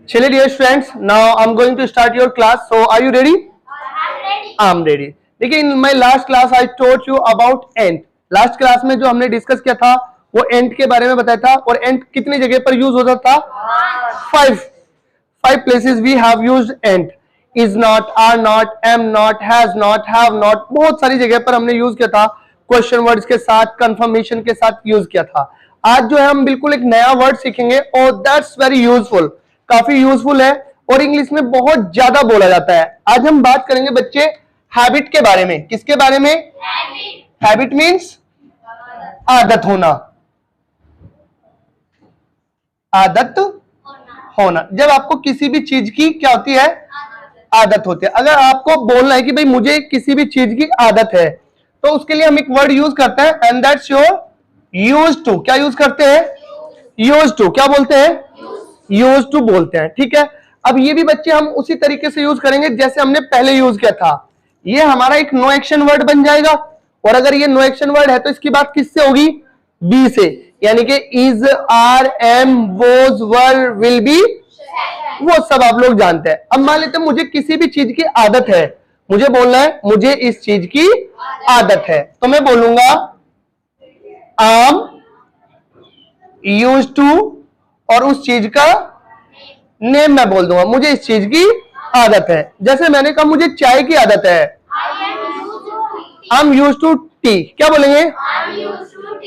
चलिए dear students, now I am going to start your class. So are you ready? I am ready. देखिए, in my last class I told you about end. Last class में जो हमने discuss किया था वो and के बारे में बताया था. और एंड कितनी जगह पर यूज होता था? Five places we have used and. Is not, are not, am not, has not, have not, बहुत सारी जगह पर हमने यूज किया था. क्वेश्चन वर्ड्स के साथ, कंफर्मेशन के साथ यूज किया था. आज जो है हम बिल्कुल एक नया वर्ड सीखेंगे और दैट्स वेरी यूजफुल, काफी यूजफुल है और इंग्लिश में बहुत ज्यादा बोला जाता है. आज हम बात करेंगे बच्चे हैबिट के बारे में. किसके बारे में? हैबिट मीन्स आदत होना. आदत होना. जब आपको किसी भी चीज की क्या होती है? आदत होती है. अगर आपको बोलना है कि भाई मुझे किसी भी चीज की आदत है तो उसके लिए हम एक वर्ड यूज करते हैं and that's your used to. क्या यूज करते हैं? Used to. क्या बोलते हैं? यूज्ड टू बोलते हैं. ठीक है. अब ये भी बच्चे हम उसी तरीके से यूज करेंगे जैसे हमने पहले यूज किया था. ये हमारा एक नो एक्शन वर्ड बन जाएगा और अगर ये नो एक्शन वर्ड है तो इसकी बात किससे होगी? बी से. यानी कि is, are, am, was, were, will be, वो सब आप लोग जानते हैं. अब मान लेते हैं मुझे किसी भी चीज की आदत है. मुझे बोलना है मुझे इस चीज की आदत है तो मैं बोलूंगा आम यूज्ड टू और उस चीज का नेम मैं बोल दूंगा. मुझे इस चीज की आदत है. जैसे मैंने कहा मुझे चाय की आदत है. I am used to tea. क्या बोलेंगे?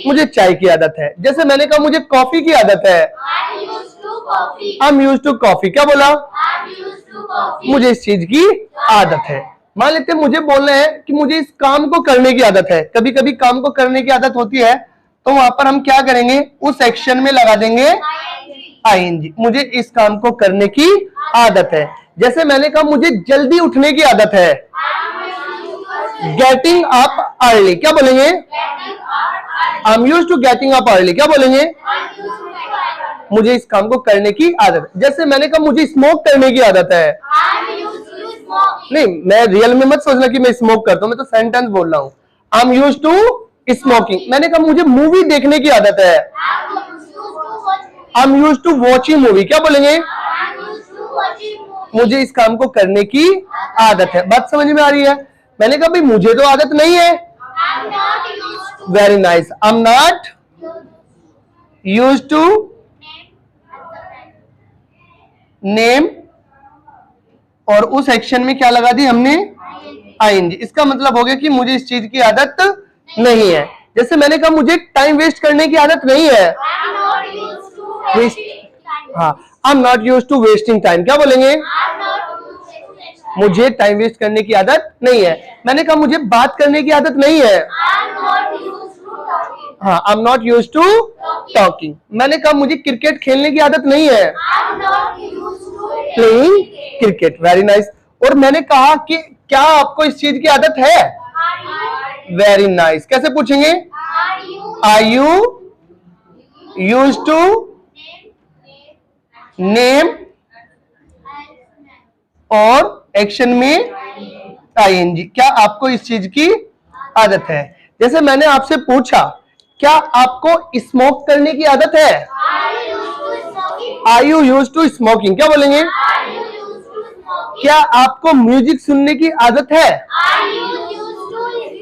मुझे चाय की आदत है. जैसे मैंने कहा मुझे कॉफी की आदत है. I am used to coffee. क्या बोला? मुझे इस चीज की आदत है. मान लेते हैं मुझे बोलना है कि मुझे इस काम को करने की आदत है. कभी कभी काम को करने की आदत होती है तो वहां पर हम क्या करेंगे? उस एक्शन में लगा देंगे आईएनजी. मुझे इस काम को करने की आदत है. जैसे मैंने कहा मुझे जल्दी उठने की आदत है. Getting up early. क्या बोलेंगे? I am used to getting up early. क्या बोलेंगे? मुझे इस काम को करने की आदत है. जैसे मैंने कहा मुझे स्मोक करने की आदत है. नहीं, मैं रियल में मत सोचना कि मैं स्मोक करता हूं, मैं तो सेंटेंस बोल रहा हूं. I am used to smoking. मैंने कहा मुझे मूवी देखने की आदत है. I am used to watching movie. क्या बोलेंगे? मुझे इस काम को करने की आदत है. बात समझ में आ रही है? मैंने कहा भाई मुझे तो आदत नहीं है. Very nice. I am not used to name और उस एक्शन में क्या लगा दी हमने? आईएनजी. इसका मतलब हो गया कि मुझे इस चीज की आदत नहीं है. जैसे मैंने कहा मुझे टाइम वेस्ट करने की आदत नहीं है. हाँ, I am not used to wasting time. क्या बोलेंगे? मुझे टाइम वेस्ट करने की आदत नहीं है. मैंने कहा मुझे बात करने की आदत नहीं है. हाँ, I am not used to talking. मैंने कहा मुझे क्रिकेट खेलने की आदत नहीं है. Playing cricket. Very nice. और मैंने कहा कि क्या आपको इस चीज की आदत है? Very nice. कैसे पूछेंगे? Are you used to name और एक्शन में आईएनजी. क्या आपको इस चीज की आदत है? जैसे मैंने आपसे पूछा क्या आपको स्मोक करने की आदत है? Are you used to smoking. क्या बोलेंगे? क्या आपको म्यूजिक सुनने की आदत है?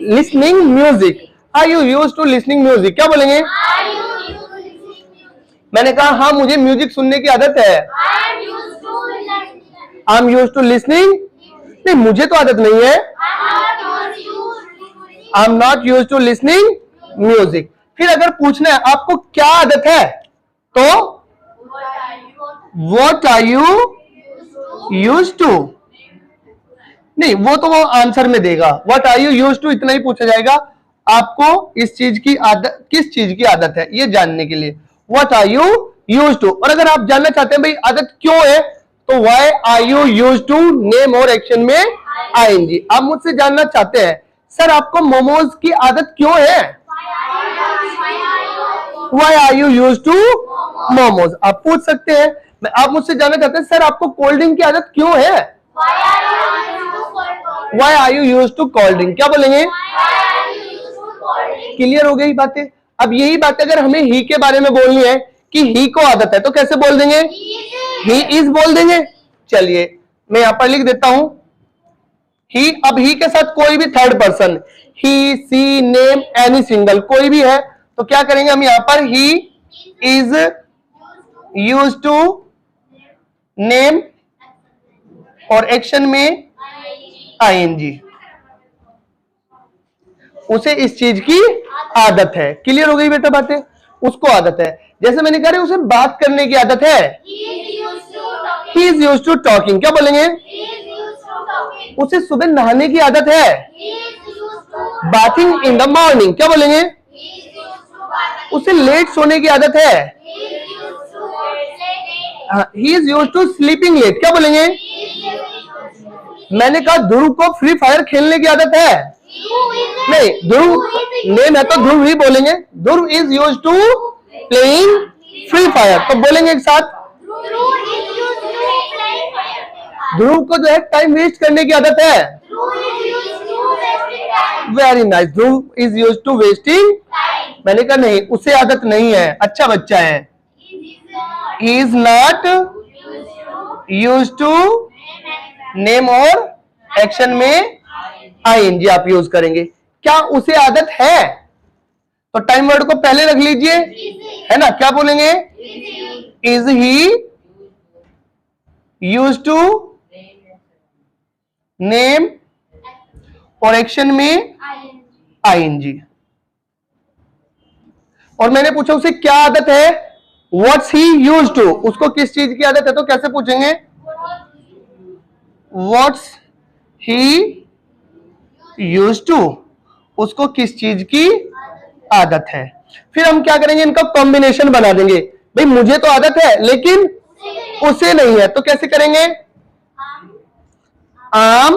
Listening music. Are you used to listening music. क्या बोलेंगे? मैंने कहा हाँ मुझे म्यूजिक सुनने की आदत है. I am used to listening. नहीं, मुझे तो आदत नहीं है. I am not used to listening music. फिर अगर पूछना है आपको क्या आदत है तो what are you used to. नहीं, वो तो वो आंसर में देगा. What are you used to इतना ही पूछा जाएगा. आपको इस चीज की आदत, किस चीज की आदत है ये जानने के लिए what are you used to. और अगर आप जानना चाहते हैं भाई आदत क्यों है तो why are you used to name और एक्शन में आईएनजी. आप मुझसे जानना चाहते हैं सर आपको मोमोज की आदत क्यों है? Why are you used to momos. आप पूछ सकते हैं. आप मुझसे जानना चाहते हैं सर आपको कोल्ड ड्रिंक की आदत क्यों है? Why are you used to cold drink. क्या बोलेंगे? क्लियर हो गई बातें? अब यही बात अगर हमें ही के बारे में बोलनी है कि ही को आदत है, तो कैसे बोल देंगे? ही इज बोल देंगे। चलिए मैं यहां पर लिख देता हूं ही। अब ही के साथ कोई भी third person, he, she, name, any single, कोई भी है तो क्या करेंगे हम यहां पर? He is use to name और एक्शन में आईएनजी। उसे इस चीज की आदत है। क्लियर हो गई बेटा बातें? उसको आदत है। जैसे मैंने कहा उसे बात करने की आदत है, he is use to talking. क्या बोलेंगे? उसे सुबह नहाने की आदत है, बाथिंग इन द मॉर्निंग। क्या बोलेंगे? उसे लेट सोने की आदत है, he is use to sleeping late. क्या बोलेंगे? मैंने कहा ध्रुव को फ्री फायर खेलने की आदत है। नहीं, ध्रुव नेम है तो ध्रुव ही बोलेंगे। Dhruv is use to playing free fire. तो बोलेंगे एक साथ, ध्रुव को जो है टाइम वेस्ट करने की आदत है। Very nice, Dhruv is use to wasting. मैंने कहा नहीं, उसे आदत नहीं है, अच्छा बच्चा है। He is not use to name और एक्शन में आईएनजी आप यूज करेंगे। क्या उसे आदत है? तो टाइम वर्ड को पहले रख लीजिए, है ना? क्या बोलेंगे? Is he use to name और एक्शन में आईएनजी। और मैंने पूछा उसे क्या आदत है? What's he use to. उसको किस चीज की आदत है? तो कैसे पूछेंगे? What's he use to. उसको किस चीज की आदत है। फिर हम क्या करेंगे? इनका कॉम्बिनेशन बना देंगे। भाई मुझे तो आदत है लेकिन उसे नहीं है, तो कैसे करेंगे? आम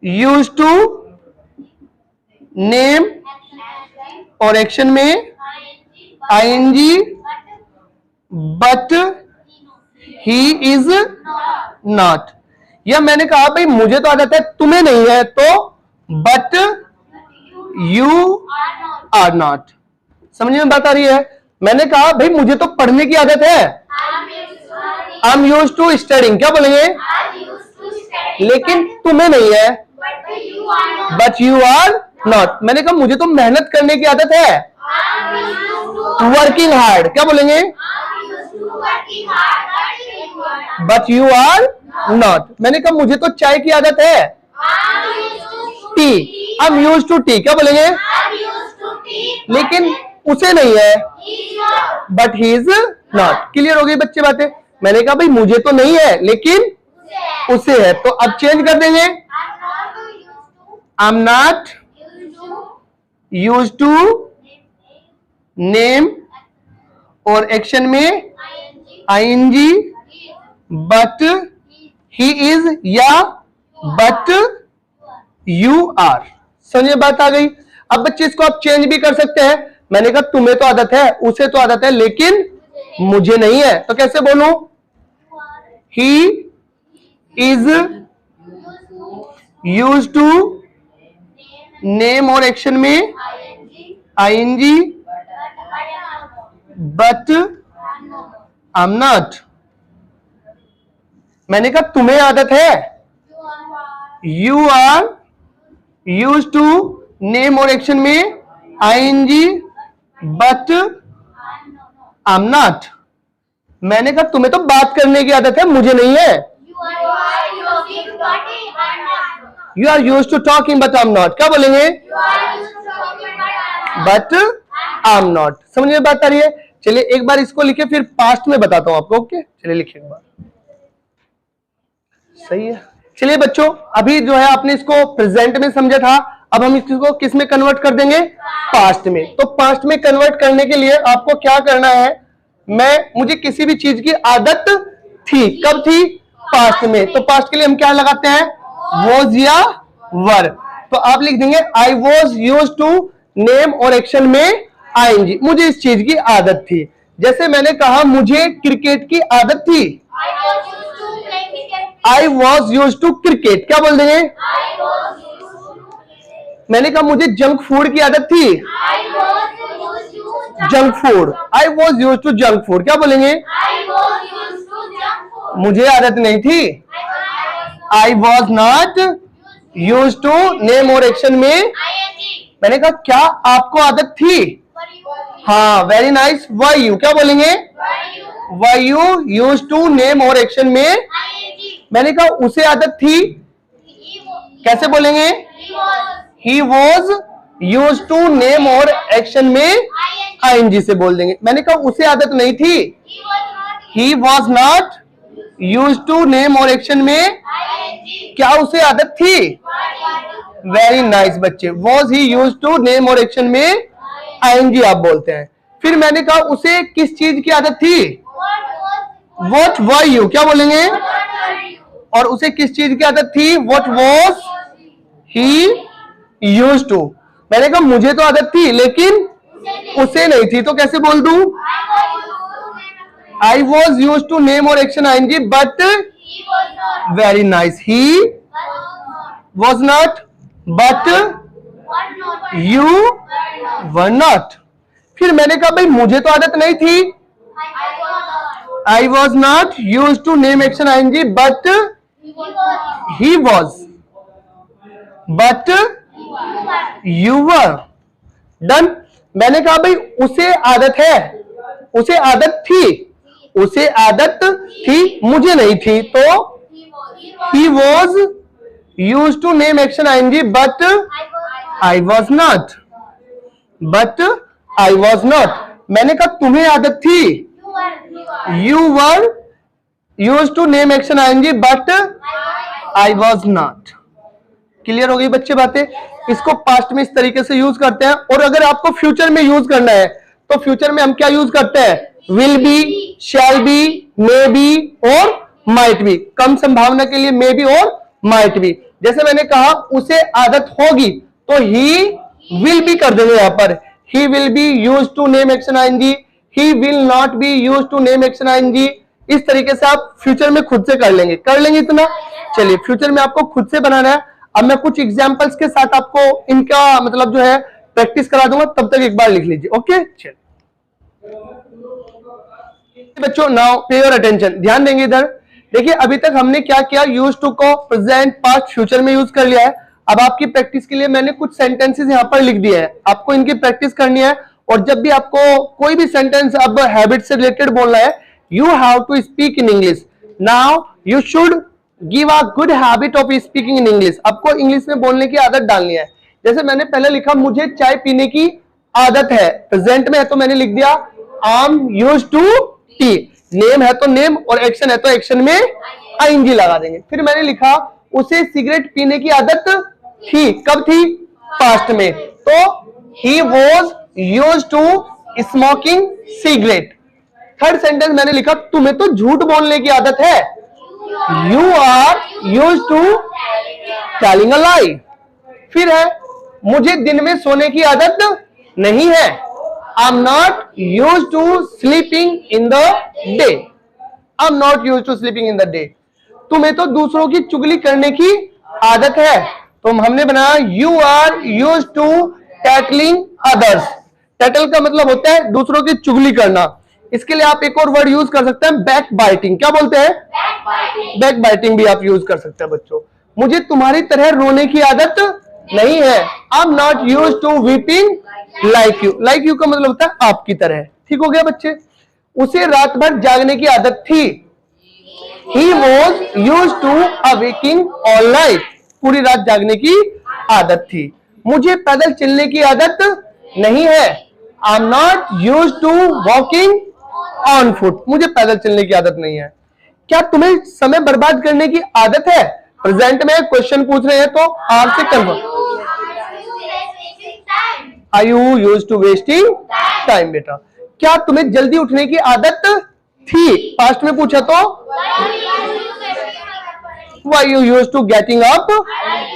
यूज टू नेम और एक्शन में ING but he is not. या मैंने कहा भाई मुझे तो आदत है, तुम्हें नहीं है, तो बट यू आर नॉट। समझ में बात आ रही है? मैंने कहा भाई मुझे तो पढ़ने की आदत है, I am use to studying. क्या बोलेंगे? लेकिन तुम्हें नहीं है, बट यू आर नॉट। मैंने कहा मुझे तो मेहनत करने की आदत है, वर्किंग हार्ड। क्या बोलेंगे? But you are not. मैंने कहा मुझे तो चाय की आदत है, tea, I am use to tea. क्या बोलेंगे? लेकिन उसे नहीं है, but he is not. Clear हो गई बच्चे बातें? मैंने कहा भाई मुझे तो नहीं है लेकिन उसे है, तो अब चेंज कर देंगे। I am not use to name और एक्शन में आईएनजी बट ही इज या बट यू आर। समझे बात आ गई? अब बच्चे इसको आप चेंज भी कर सकते हैं। मैंने कहा तुम्हें तो आदत है, उसे तो आदत है, लेकिन मुझे नहीं है, तो कैसे बोलूं? He is use to name और एक्शन में ING but I am not. मैंने कहा तुम्हें आदत है, you are use to name और एक्शन में ING but I am not. मैंने कहा तुम्हें तो बात करने की आदत है, मुझे नहीं है, you are use to talking but I am not. क्या बोलेंगे? But I am not. समझ में बात आ रही है? चलिए एक बार इसको लिखे, फिर पास्ट में बताता हूं आपको। ओके चलिए लिखिए एक बार। सही है। चलिए बच्चों, अभी जो है आपने इसको प्रेजेंट में समझा था, अब हम इसको किस में कन्वर्ट कर देंगे? पास्ट में। तो पास्ट में कन्वर्ट करने के लिए आपको क्या करना है? मुझे किसी भी चीज की आदत थी, कब थी? पास्ट में। तो पास्ट के लिए हम क्या लगाते हैं? वॉज या वर। तो आप लिख देंगे I was use to name और एक्शन में आईएनजी। मुझे इस चीज की आदत थी। जैसे मैंने कहा मुझे क्रिकेट की आदत थी, I was use to cricket. क्या बोल देंगे? मैंने कहा मुझे जंक फूड की आदत थी, junk food. I was use to junk food, क्या बोलेंगे? मुझे आदत नहीं थी। I was not use to name और एक्शन में मैंने कहा क्या आपको आदत थी? हाँ, वेरी नाइस। वाई यू, क्या बोलेंगे? Why you use to name और एक्शन में मैंने कहा उसे आदत थी, कैसे बोलेंगे? He was use to name और एक्शन में आईएनजी से बोल देंगे। मैंने कहा उसे आदत नहीं थी, he was not use to name और एक्शन में क्या उसे आदत थी? वेरी नाइस बच्चे। Was he use to name और एक्शन में आईएनजी आप बोलते हैं। फिर मैंने कहा उसे किस चीज की आदत थी? वॉट वर यू, क्या बोलेंगे? और उसे किस चीज की आदत थी? What was he use to. मैंने कहा मुझे तो आदत थी लेकिन उसे नहीं थी, तो कैसे बोल दूं? I was use to name और action ING but very nice, he was not but you were not. फिर मैंने कहा भाई मुझे तो आदत नहीं थी, I was not use to name action ING but he was but you were. Done. मैंने कहा भाई उसे आदत है, उसे आदत थी, उसे आदत थी मुझे नहीं थी, तो he was use to name action ING but I was not, but I was not. मैंने कहा तुम्हें आदत थी, you were use to name action ING but I was not. Clear हो गई बच्चे बातें? इसको पास्ट में इस तरीके से यूज करते हैं। और अगर आपको फ्यूचर में यूज करना है तो फ्यूचर में हम क्या यूज करते हैं? Will be, shall be, may be और माइट बी। कम संभावना के लिए मे बी और माइट बी। जैसे मैंने कहा उसे आदत होगी तो ही विल बी कर देंगे यहां पर। He will be use to name action ING, he will not be use to name action ING. इस तरीके से आप फ्यूचर में खुद से कर लेंगे। कर लेंगे इतना? चलिए, फ्यूचर में आपको खुद से बनाना है। अब मैं कुछ एग्जांपल्स के साथ आपको इनका मतलब जो है प्रैक्टिस करा दूंगा, तब तक एक बार लिख लीजिए। ओके, चलिए बच्चों, नाउ पे योर अटेंशन, ध्यान देंगे इधर। देखिए अभी तक हमने क्या किया, यूज टू को प्रेजेंट, पास्ट, फ्यूचर में यूज कर लिया है। अब आपकी प्रैक्टिस के लिए मैंने कुछ सेंटेंसेस यहां पर लिख दिए हैं, आपको इनकी प्रैक्टिस करनी है। और जब भी आपको कोई भी सेंटेंस अब हैबिट से रिलेटेड बोलना है, you have to speak in English. Now you should give a good habit of speaking in English. आपको इंग्लिश में बोलने की आदत डालनी है। जैसे मैंने पहले लिखा मुझे चाय पीने की आदत है, प्रेजेंट में है तो मैंने लिख दिया I am used to tea. Name है तो नेम और एक्शन है तो एक्शन में आईएनजी लगा देंगे। फिर मैंने लिखा उसे सिगरेट पीने की आदत थी, कब थी? पास्ट में, तो he was used to smoking cigarette. Third sentence मैंने लिखा तुम्हें तो झूठ बोलने की आदत है, you are used to telling a lie. फिर है मुझे दिन में सोने की आदत नहीं है, I am not used to sleeping in the day, I am not used to sleeping in the day. तुम्हें तो दूसरों की चुगली करने की आदत है, तो हमने बनाया you are used to tattling others. Tattle का मतलब होता है दूसरों की चुगली करना। इसके लिए आप एक और वर्ड यूज कर सकते हैं, बैक बाइटिंग। क्या बोलते हैं? बैक बाइटिंग भी आप यूज कर सकते हैं बच्चों। मुझे तुम्हारी तरह रोने की आदत नहीं है, I am not used to weeping like you. Like you का मतलब होता है आपकी तरह। ठीक हो गया बच्चे? उसे रात भर जागने की आदत थी, he was used to awaking all night. पूरी रात जागने की आदत थी। मुझे पैदल चलने की आदत नहीं है, I am not used to walking on foot. मुझे पैदल चलने की आदत नहीं है। क्या तुम्हें समय बर्बाद करने की आदत है? प्रेजेंट में क्वेश्चन पूछ रहे हैं तो आर से convert. Are you used to wasting time? बेटा, क्या तुम्हें जल्दी उठने की आदत थी? पास्ट में पूछा तो Why you used to getting up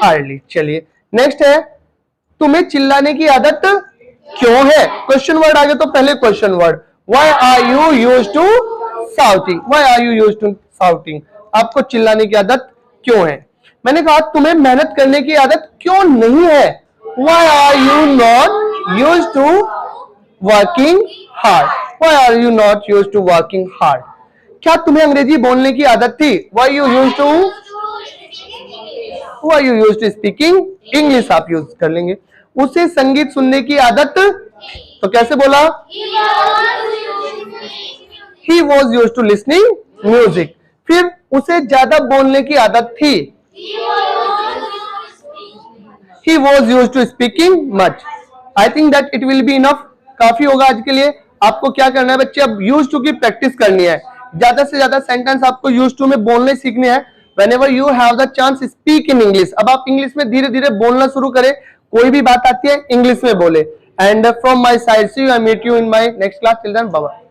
early? चलिए नेक्स्ट है तुम्हें चिल्लाने की आदत क्यों है? क्वेश्चन वर्ड आगे तो पहले question word. Why are you used to shouting? Why are you used to shouting? आपको चिल्लाने की आदत क्यों है? मैंने कहा तुम्हें मेहनत करने की आदत क्यों नहीं है? Why are you not used to working hard. Why are you not used to working hard? क्या तुम्हें अंग्रेजी बोलने की आदत थी? Why you used to why you used to speaking English आप यूज कर लेंगे. उसे संगीत सुनने की आदत, तो कैसे बोला? He was used to listening music. फिर उसे ज्यादा बोलने की आदत थी. He was used to speaking much. I think that it will be enough. काफी होगा आज के लिए. आपको क्या करना है बच्चे, अब used to की प्रैक्टिस करनी है. ज्यादा से ज्यादा सेंटेंस आपको used to में बोलने सीखने हैं. Whenever you have the chance, speak in English. अब आप इंग्लिश में धीरे धीरे बोलना शुरू करें. कोई भी बात आती है इंग्लिश में बोले. And from my side, see you. I meet you in my next class. Till then, bye bye.